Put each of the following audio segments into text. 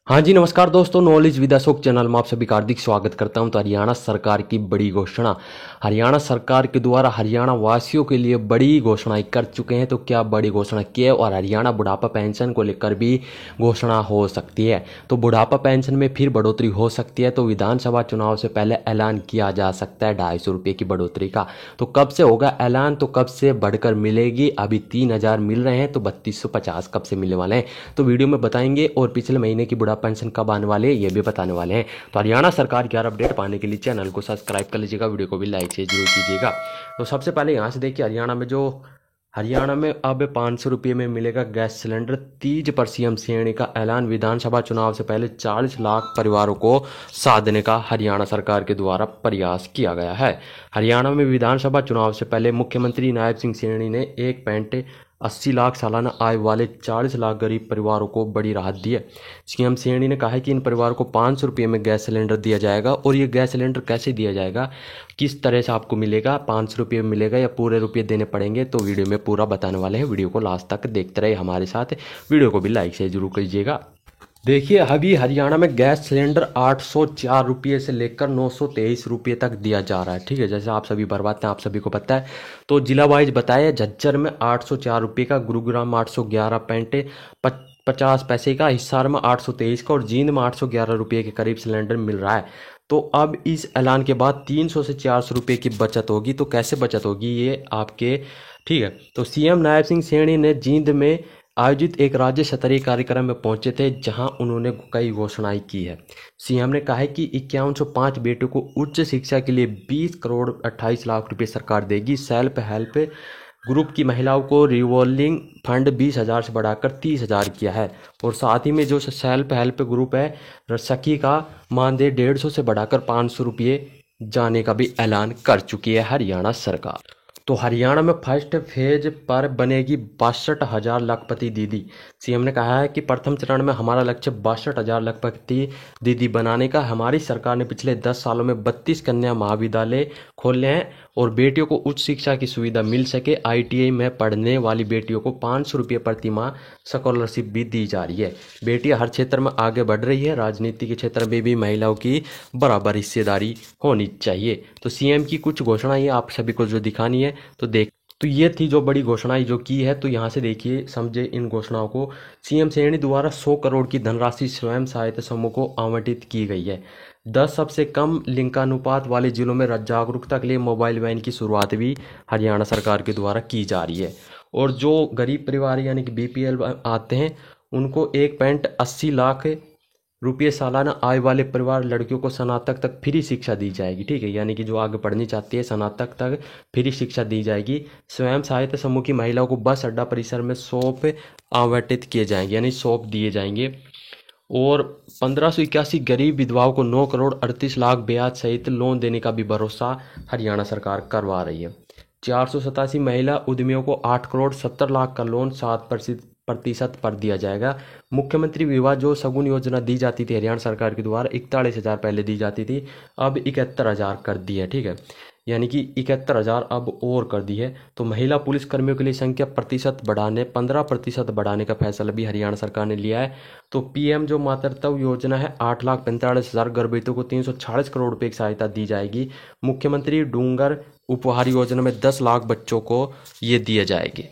हाँ जी, नमस्कार दोस्तों। नॉलेज विद अशोक चैनल में आप सभी का हार्दिक स्वागत करता हूं। तो हरियाणा सरकार की बड़ी घोषणा, हरियाणा सरकार के द्वारा हरियाणा वासियों के लिए बड़ी घोषणाएं कर चुके हैं। तो क्या बड़ी घोषणा की है? और हरियाणा बुढ़ापा पेंशन को लेकर भी घोषणा हो सकती है। तो बुढ़ापा पेंशन में फिर बढ़ोतरी हो सकती है। तो विधानसभा चुनाव से पहले ऐलान किया जा सकता है 250 रुपये की बढ़ोतरी का। तो कब से होगा ऐलान? तो कब से बढ़कर मिलेगी? अभी 3000 मिल रहे हैं, तो 3250 कब से मिलने वाले हैं, तो वीडियो में बताएंगे। और पिछले महीने की बुढ़ापा पेंशन कब आने वाले हैं ये भी बताने वाले हैं। तो हरियाणा सरकार की हर अपडेट पाने के लिए चैनल को सब्सक्राइब कर लीजिएगा, वीडियो को भी लाइक से जरूर कीजिएगा। तो सबसे पहले यहाँ से देखिए, हरियाणा में अब 500 रुपये में मिलेगा गैस सिलेंडर। तीज पर सीएम श्रेणी का ऐलान। विधानसभा चुनाव से पहले 40 लाख परिवारों को साथ देने का हरियाणा सरकार के द्वारा प्रयास किया गया है। हरियाणा में विधानसभा चुनाव से पहले मुख्यमंत्री नायब सिंह सैनी ने 1.80 लाख सालाना आय वाले 40 लाख गरीब परिवारों को बड़ी राहत दी है। सीएम सैनी ने कहा है कि इन परिवारों को 500 रुपये में गैस सिलेंडर दिया जाएगा। और ये गैस सिलेंडर कैसे दिया जाएगा, किस तरह से आपको मिलेगा, 500 रुपये में मिलेगा या पूरे रुपये देने पड़ेंगे, तो वीडियो में पूरा बताने वाले हैं। वीडियो को लास्ट तक देखते रहे हमारे साथ, वीडियो को भी लाइक से जरूर कीजिएगा। देखिए, अभी हरियाणा में गैस सिलेंडर 804 रुपये से लेकर 923 रुपये तक दिया जा रहा है। ठीक है, जैसे आप सभी बर्बाद हैं, आप सभी को पता है। तो जिला वाइज बताया, झज्जर में 804 रुपये का, गुरुग्राम 811.50 का, हिसार में 823 का और जींद में 811 रुपये के करीब सिलेंडर मिल रहा है। तो अब इस ऐलान के बाद 300 से 400 रुपये की बचत होगी। तो कैसे बचत होगी ये आपके, ठीक है। तो सीएम नायब सिंह सैनी ने जींद में आयोजित एक राज्य स्तरीय कार्यक्रम में पहुंचे थे, जहां उन्होंने कई घोषणाएं की है। सीएम ने कहा है कि 5105 बेटों को उच्च शिक्षा के लिए 20 करोड़ 28 लाख रुपए सरकार देगी। सेल्फ हेल्प ग्रुप की महिलाओं को रिवॉल्विंग फंड 20,000 से बढ़ाकर 30,000 किया है। और साथ ही में जो सेल्फ हेल्प ग्रुप है, सखी का मानदेय 150 से बढ़ाकर 500 रुपये जाने का भी ऐलान कर चुकी है हरियाणा सरकार। तो हरियाणा में फर्स्ट फेज पर बनेगी 62,000 लखपति दीदी। सीएम ने कहा है कि प्रथम चरण में हमारा लक्ष्य 62,000 लखपति दीदी बनाने का। हमारी सरकार ने पिछले 10 सालों में 32 कन्या महाविद्यालय खोले हैं और बेटियों को उच्च शिक्षा की सुविधा मिल सके। आईटीआई में पढ़ने वाली बेटियों को 500 रुपये प्रति माह स्कॉलरशिप भी दी जा रही है। बेटियां हर क्षेत्र में आगे बढ़ रही है। राजनीति के क्षेत्र में भी महिलाओं की बराबर हिस्सेदारी होनी चाहिए। तो सीएम की कुछ घोषणाएं आप सभी को जो दिखानी है, तो ये थी जो बड़ी घोषणाएं जो की है। तो यहाँ से देखिए, समझे इन घोषणाओं को। सीएम सैनी द्वारा 100 करोड़ की धनराशि स्वयं सहायता समूह को आवंटित की गई है। 10 सबसे कम लिंगानुपात वाले जिलों में जागरूकता के लिए मोबाइल वैन की शुरुआत भी हरियाणा सरकार के द्वारा की जा रही है। और जो गरीब परिवार यानी कि बीपीएल आते हैं, उनको 1.80 लाख रुपये सालाना आय वाले परिवार लड़कियों को स्नातक तक फ्री शिक्षा दी जाएगी। ठीक है, यानी कि जो आगे पढ़नी चाहती है, स्नातक तक फ्री शिक्षा दी जाएगी। स्वयं सहायता समूह की महिलाओं को बस अड्डा परिसर में शॉप आवंटित किए जाएंगे, यानी शॉप दिए जाएंगे। और 1581 गरीब विधवाओं को 9 करोड़ 38 लाख ब्याज सहित लोन देने का भी भरोसा हरियाणा सरकार करवा रही है। 487 महिला उद्यमियों को 8 करोड़ 70 लाख का लोन 7% पर दिया जाएगा। मुख्यमंत्री विवाह जो शगुन योजना दी जाती थी हरियाणा सरकार के द्वारा, 41,000 पहले दी जाती थी, अब 71,000 कर दी है। ठीक है, यानी कि 71,000 अब और कर दी है। तो महिला पुलिस कर्मियों के लिए संख्या प्रतिशत बढ़ाने 15% बढ़ाने का फैसला भी हरियाणा सरकार ने लिया है। तो पीएम जो मातृत्व योजना है, 8,45,000 गर्भवतियों को 346 करोड़ रुपए की सहायता दी जाएगी। मुख्यमंत्री डूंगर उपहार योजना में 10 लाख बच्चों को ये दिए जाएगी।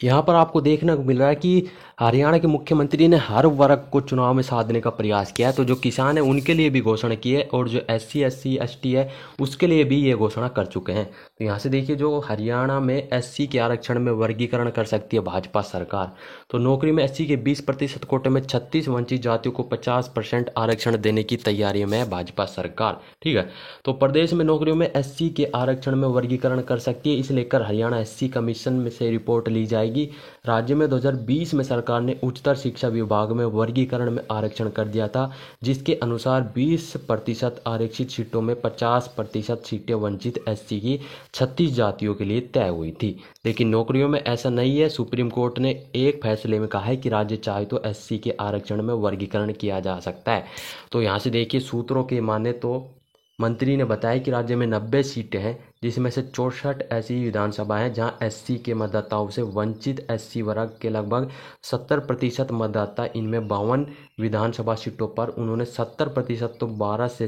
यहाँ पर आपको देखने को मिल रहा है कि हरियाणा के मुख्यमंत्री ने हर वर्ग को चुनाव में साधने का प्रयास किया है। तो जो किसान है उनके लिए भी घोषणा की है, और जो SC SC ST है उसके लिए भी ये घोषणा कर चुके हैं। तो यहाँ से देखिए, जो हरियाणा में SC के आरक्षण में वर्गीकरण कर सकती है भाजपा सरकार। तो नौकरी में SC के 20% कोटे में 36 वंचित जातियों को 50% आरक्षण देने की तैयारी में है भाजपा सरकार। ठीक है, तो प्रदेश में नौकरियों में SC के आरक्षण में वर्गीकरण कर सकती है। इसे लेकर हरियाणा SC कमीशन में से रिपोर्ट ली जाएगी। राज्य में 2020 में सरकार ने उच्चतर शिक्षा विभाग में वर्गीकरण में आरक्षण कर दिया था, जिसके अनुसार 20% आरक्षित सीटों में 50% सीटें वंचित SC की 36 जातियों के लिए तय हुई थी। लेकिन नौकरियों में ऐसा नहीं है। सुप्रीम कोर्ट ने एक फैसले में कहा है कि राज्य चाहे तो SC के आरक्षण में वर्गीकरण किया जा सकता है। तो यहाँ से देखिए, सूत्रों के माने तो मंत्री ने बताया कि राज्य में 90 सीटें हैं जिसमें से 64 ऐसी विधानसभा हैं जहां एससी के मतदाताओं से वंचित एससी वर्ग के लगभग 70% मतदाता, इनमें 52 विधानसभा सीटों पर उन्होंने 70% तो 12 से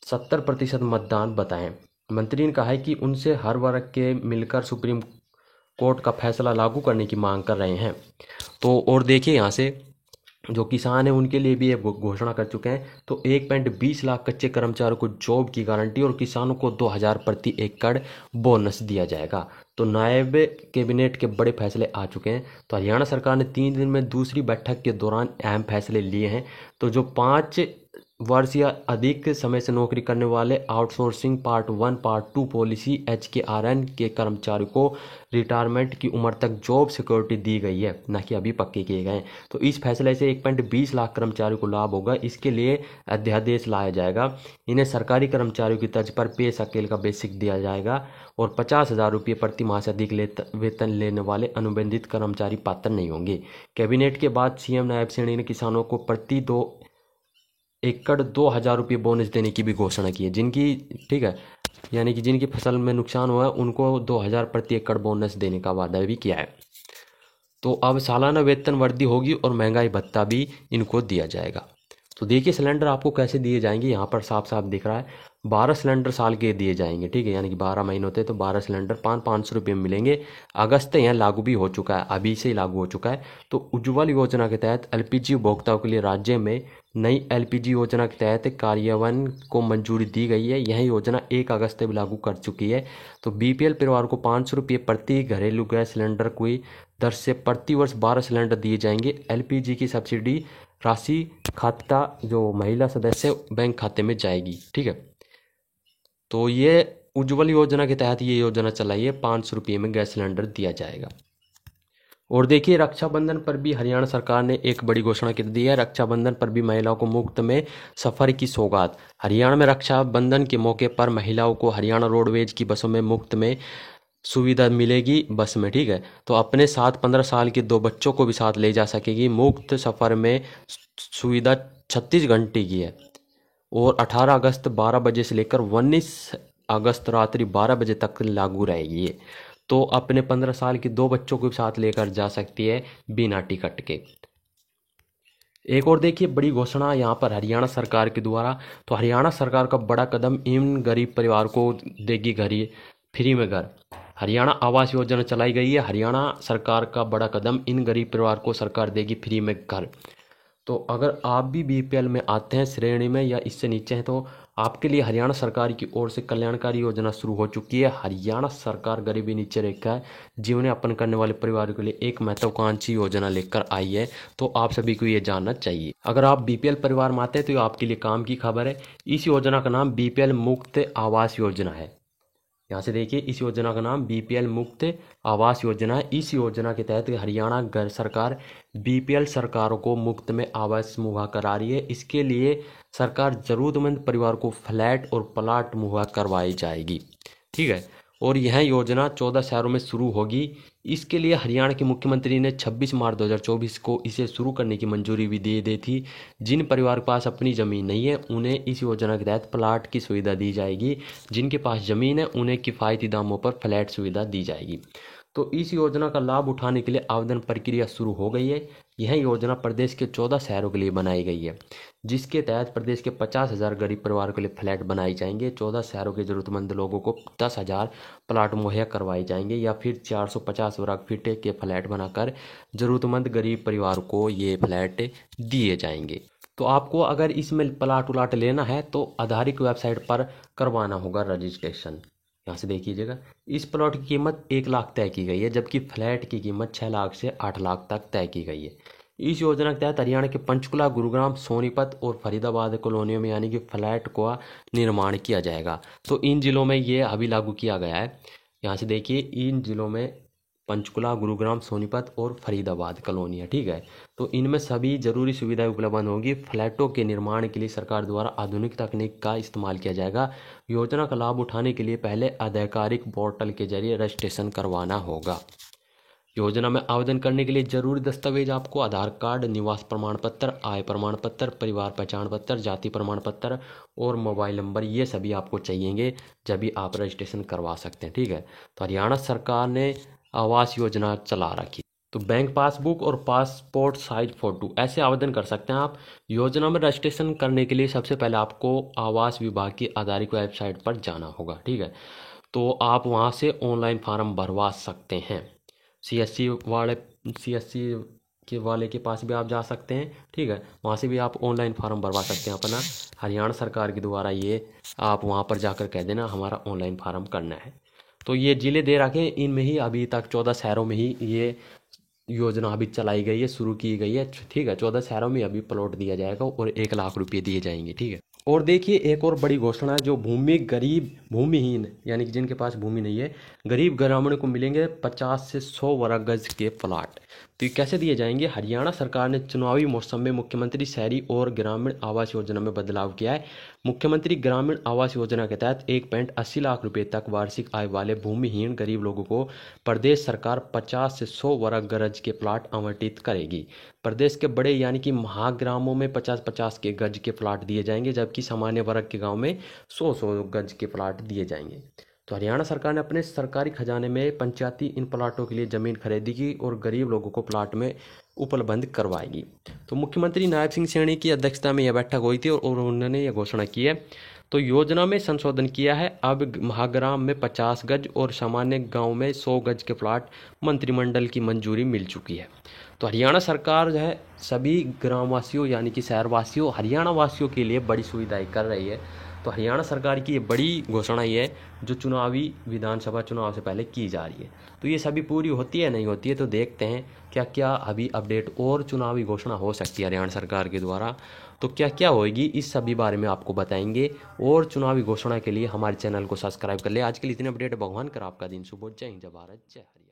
70% मतदान बताएं। मंत्री ने कहा है कि उनसे हर वर्ग के मिलकर सुप्रीम कोर्ट का फैसला लागू करने की मांग कर रहे हैं। तो और देखिए यहाँ से जो किसान है उनके लिए भी ये घोषणा कर चुके हैं। तो 1.20 लाख कच्चे कर्मचारियों को जॉब की गारंटी और किसानों को 2000 प्रति एकड़ बोनस दिया जाएगा। तो नायब कैबिनेट के बड़े फैसले आ चुके हैं। तो हरियाणा सरकार ने 3 दिन में दूसरी बैठक के दौरान अहम फैसले लिए हैं। तो जो 5 वर्ष या अधिक समय से नौकरी करने वाले outsourcing part 1 part 2 policy HKRN के कर्मचारियों को रिटायरमेंट की उम्र तक जॉब सिक्योरिटी दी गई है, न कि अभी पक्के किए गए हैं। तो इस फैसले से 1.20 लाख कर्मचारियों को लाभ होगा। इसके लिए अध्यादेश लाया जाएगा। इन्हें सरकारी कर्मचारियों की तर्ज पर पे स्केल का बेसिक दिया जाएगा और 50,000 रुपये प्रति माह से अधिक वेतन लेने वाले अनुबंधित कर्मचारी पात्र नहीं होंगे। कैबिनेट के बाद सीएम नायब सैनी ने किसानों को प्रति 2 एकड़ 2000 रुपये बोनस देने की भी घोषणा की है। जिनकी ठीक है, यानी कि जिनकी फसल में नुकसान हुआ है उनको 2000 प्रति एकड़ बोनस देने का वादा भी किया है। तो अब सालाना वेतन वृद्धि होगी और महंगाई भत्ता भी इनको दिया जाएगा। तो देखिए सिलेंडर आपको कैसे दिए जाएंगे, यहाँ पर साफ साफ दिख रहा है 12 सिलेंडर साल के दिए जाएंगे। ठीक है, यानी कि 12 महीने होते हैं तो 12 सिलेंडर 500 रुपये में मिलेंगे। अगस्त यहाँ लागू भी हो चुका है, अभी से ही लागू हो चुका है। तो उज्ज्वल योजना के तहत LPG उपभोक्ताओं के लिए राज्य में नई LPG योजना के तहत कार्यान्वयन को मंजूरी दी गई है। यह योजना 1 अगस्त से लागू कर चुकी है। तो BPL परिवार को 500 रुपये प्रति घरेलू गैस सिलेंडर की दर से प्रति वर्ष 12 सिलेंडर दिए जाएंगे। LPG की सब्सिडी राशि खाता जो महिला सदस्य बैंक खाते में जाएगी। ठीक है, तो ये उज्ज्वल योजना के तहत ये योजना चलाई है, 500 रुपये में गैस सिलेंडर दिया जाएगा। और देखिए रक्षाबंधन पर भी हरियाणा सरकार ने एक बड़ी घोषणा कर दी है। रक्षाबंधन पर भी महिलाओं को मुफ्त में सफर की सौगात। हरियाणा में रक्षाबंधन के मौके पर महिलाओं को हरियाणा रोडवेज की बसों में मुफ्त में सुविधा मिलेगी बस में। ठीक है, तो अपने साथ 15 साल के 2 बच्चों को भी साथ ले जा सकेगी। मुफ्त सफर में सुविधा 36 घंटे की है और 18 अगस्त 12 बजे से लेकर 19 अगस्त रात्रि 12 बजे तक लागू रहेगी ये। तो अपने 15 साल के 2 बच्चों को साथ लेकर जा सकती है बिना टिकट के। एक और देखिए बड़ी घोषणा यहाँ पर हरियाणा सरकार के द्वारा। तो हरियाणा सरकार का बड़ा कदम, इन गरीब परिवार को देगी घर फ्री में घर। हरियाणा आवास योजना चलाई गई है। हरियाणा सरकार का बड़ा कदम, इन गरीब परिवार को सरकार देगी फ्री में घर। तो अगर आप भी BPL में आते हैं श्रेणी में या इससे नीचे हैं तो आपके लिए हरियाणा सरकार की ओर से कल्याणकारी योजना शुरू हो चुकी है। हरियाणा सरकार गरीबी नीचे रेखा जीवन यापन करने वाले परिवारों के लिए एक महत्वाकांक्षी योजना लेकर आई है। तो आप सभी को ये जानना चाहिए। अगर आप BPL परिवार में आते हैं तो ये आपके लिए काम की खबर है। इस योजना का नाम BPL मुक्त आवास योजना है। यहाँ से देखिए इस योजना का नाम BPL मुक्त आवास योजना है। इस योजना के तहत हरियाणा सरकार BPL सरकारों को मुफ्त में आवास मुहैया करा रही है। इसके लिए सरकार जरूरतमंद परिवार को फ्लैट और प्लाट मुहैया करवाई जाएगी। ठीक है, और यह योजना 14 शहरों में शुरू होगी। इसके लिए हरियाणा के मुख्यमंत्री ने 26 मार्च 2024 को इसे शुरू करने की मंजूरी भी दे दी थी। जिन परिवार के पास अपनी ज़मीन नहीं है उन्हें इस योजना के तहत प्लाट की सुविधा दी जाएगी। जिनके पास ज़मीन है उन्हें किफ़ायती दामों पर फ्लैट सुविधा दी जाएगी। तो इस योजना का लाभ उठाने के लिए आवेदन प्रक्रिया शुरू हो गई है। यह योजना प्रदेश के 14 शहरों के लिए बनाई गई है, जिसके तहत प्रदेश के 50,000 गरीब परिवारों के लिए फ्लैट बनाए जाएंगे। 14 शहरों के जरूरतमंद लोगों को 10,000 प्लाट मुहैया करवाए जाएंगे या फिर 450 वर्ग फीट के फ्लैट बनाकर जरूरतमंद गरीब परिवार को ये फ्लैट दिए जाएंगे। तो आपको अगर इसमें प्लाट उलाट लेना है तो आधारिक वेबसाइट पर करवाना होगा रजिस्ट्रेशन। यहाँ से देखिएगा इस प्लॉट की कीमत 1 लाख तय की गई है, जबकि फ्लैट की कीमत 6 लाख से 8 लाख तक तय की गई है। इस योजना के तहत हरियाणा के पंचकुला, गुरुग्राम, सोनीपत और फरीदाबाद कॉलोनियों में यानी कि फ्लैट का निर्माण किया जाएगा। तो इन जिलों में ये अभी लागू किया गया है। यहाँ से देखिए इन जिलों में पंचकुला, गुरुग्राम, सोनीपत और फरीदाबाद कॉलोनियाँ। ठीक है, तो इनमें सभी जरूरी सुविधाएं उपलब्ध होंगी। फ्लैटों के निर्माण के लिए सरकार द्वारा आधुनिक तकनीक का इस्तेमाल किया जाएगा। योजना का लाभ उठाने के लिए पहले आधिकारिक पोर्टल के जरिए रजिस्ट्रेशन करवाना होगा। योजना में आवेदन करने के लिए जरूरी दस्तावेज आपको आधार कार्ड, निवास प्रमाण पत्र, आय प्रमाण पत्र, परिवार पहचान पत्र, जाति प्रमाण पत्र और मोबाइल नंबर, ये सभी आपको चाहिएंगे जब भी आप रजिस्ट्रेशन करवा सकते हैं। ठीक है, तो हरियाणा सरकार ने आवास योजना चला रखी, तो बैंक पासबुक और पासपोर्ट साइज फोटो ऐसे आवेदन कर सकते हैं आप। योजना में रजिस्ट्रेशन करने के लिए सबसे पहले आपको आवास विभाग की आधिकारिक वेबसाइट पर जाना होगा। ठीक है, तो आप वहां से ऑनलाइन फॉर्म भरवा सकते हैं। सीएससी के वाले के पास भी आप जा सकते हैं। ठीक है, वहाँ से भी आप ऑनलाइन फॉर्म भरवा सकते हैं अपना। हरियाणा सरकार के द्वारा ये आप वहाँ पर जाकर कह देना हमारा ऑनलाइन फॉर्म करना है। तो ये जिले दे रखे, इनमें ही अभी तक 14 शहरों में ही ये योजना अभी चलाई गई है, शुरू की गई है। ठीक है, 14 शहरों में अभी प्लॉट दिया जाएगा और 1 लाख रुपये दिए जाएंगे। ठीक है, और देखिए एक और बड़ी घोषणा, जो भूमिहीन यानी कि जिनके पास भूमि नहीं है, गरीब ग्रामीणों को मिलेंगे 50 से 100 वर्ग गज के प्लाट। तो ये कैसे दिए जाएंगे? हरियाणा सरकार ने चुनावी मौसम में मुख्यमंत्री शहरी और ग्रामीण आवास योजना में बदलाव किया है। मुख्यमंत्री ग्रामीण आवास योजना के तहत 1.80 लाख रुपए तक वार्षिक आय वाले भूमिहीन गरीब लोगों को प्रदेश सरकार 50 से 100 वर्ग गज के प्लाट आवंटित करेगी। प्रदेश के बड़े यानी कि महाग्रामों में 50-50 के गज के प्लाट दिए जाएंगे, जबकि सामान्य वर्ग के गांव में 100-100 गज के प्लाट दिए जाएंगे। तो हरियाणा सरकार ने अपने सरकारी खजाने में पंचायती इन प्लाटों के लिए जमीन खरीदेगी और गरीब लोगों को प्लाट में उपलब्ध करवाएगी। तो मुख्यमंत्री नायब सिंह सैनी की अध्यक्षता में यह बैठक हुई थी और उन्होंने यह घोषणा की है। तो योजना में संशोधन किया है, अब महाग्राम में 50 गज और सामान्य गांव में 100 गज के प्लाट मंत्रिमंडल की मंजूरी मिल चुकी है। तो हरियाणा सरकार जो है सभी ग्रामवासियों यानी कि शहरवासियों, हरियाणा वासियों के लिए बड़ी सुविधाएं कर रही है। तो हरियाणा सरकार की ये बड़ी घोषणा ये है जो चुनावी विधानसभा चुनाव से पहले की जा रही है। तो ये सभी पूरी होती है नहीं होती है, तो देखते हैं क्या क्या अभी अपडेट और चुनावी घोषणा हो सकती है हरियाणा सरकार के द्वारा। तो क्या क्या होएगी इस सभी बारे में आपको बताएंगे, और चुनावी घोषणा के लिए हमारे चैनल को सब्सक्राइब कर ले। आज के लिए इतने अपडेट, भगवान कर आपका दिन शुभ हो। जय हिंद, जय भारत, जय हरियाणा।